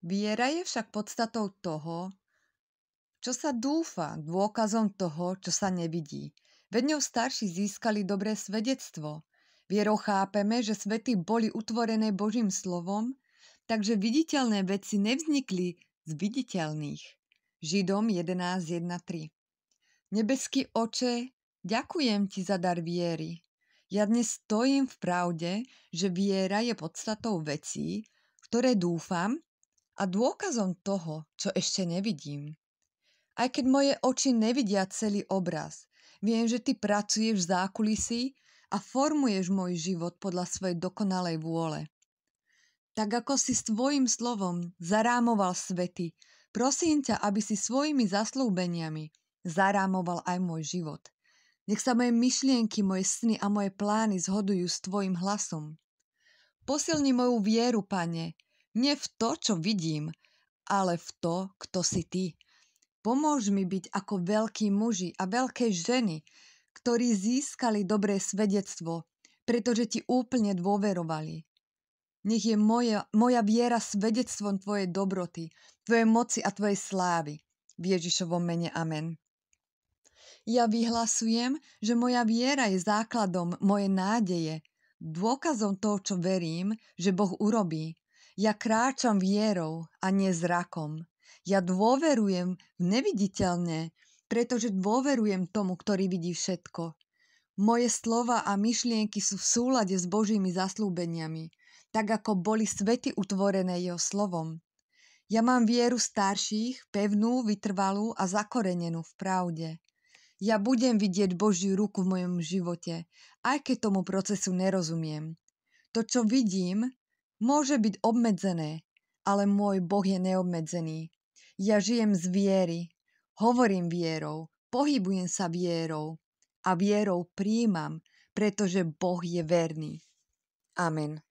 Viera je však podstatou toho, čo sa dúfa, dôkazom toho, čo sa nevidí. Veď ňou starší získali dobré svedectvo. Vierou chápeme, že svety boli utvorené Božím slovom, takže viditeľné veci nevznikli z viditeľných. Židom 11.1.3. Nebeský Oče, ďakujem Ti za dar viery. Ja dnes stojím v pravde, že viera je podstatou vecí, ktoré dúfam, a dôkazom toho, čo ešte nevidím. Aj keď moje oči nevidia celý obraz, viem, že Ty pracuješ v zákulisí a formuješ môj život podľa svojej dokonalej vôle. Tak ako si svojím slovom zarámoval svety, prosím ťa, aby si svojimi zaslúbeniami zarámoval aj môj život. Nech sa moje myšlienky, moje sny a moje plány zhodujú s Tvojim hlasom. Posilni moju vieru, Pane, nie v to, čo vidím, ale v to, kto si Ty. Pomôž mi byť ako veľkí muži a veľké ženy, ktorí získali dobré svedectvo, pretože Ti úplne dôverovali. Nech je moja viera svedectvom Tvojej dobroty, Tvojej moci a Tvojej slávy. V Ježišovom mene. Amen. Ja vyhlasujem, že moja viera je základom mojej nádeje, dôkazom toho, čo verím, že Boh urobí. Ja kráčam vierou a nie zrakom. Ja dôverujem v neviditeľné, pretože dôverujem tomu, ktorý vidí všetko. Moje slova a myšlienky sú v súlade s Božími zaslúbeniami, tak ako boli svety utvorené Jeho slovom. Ja mám vieru starších, pevnú, vytrvalú a zakorenenú v pravde. Ja budem vidieť Božiu ruku v mojom živote, aj keď tomu procesu nerozumiem. To, čo vidím, môže byť obmedzené, ale môj Boh je neobmedzený. Ja žijem z viery, hovorím vierou, pohybujem sa vierou a vierou prijímam, pretože Boh je verný. Amen.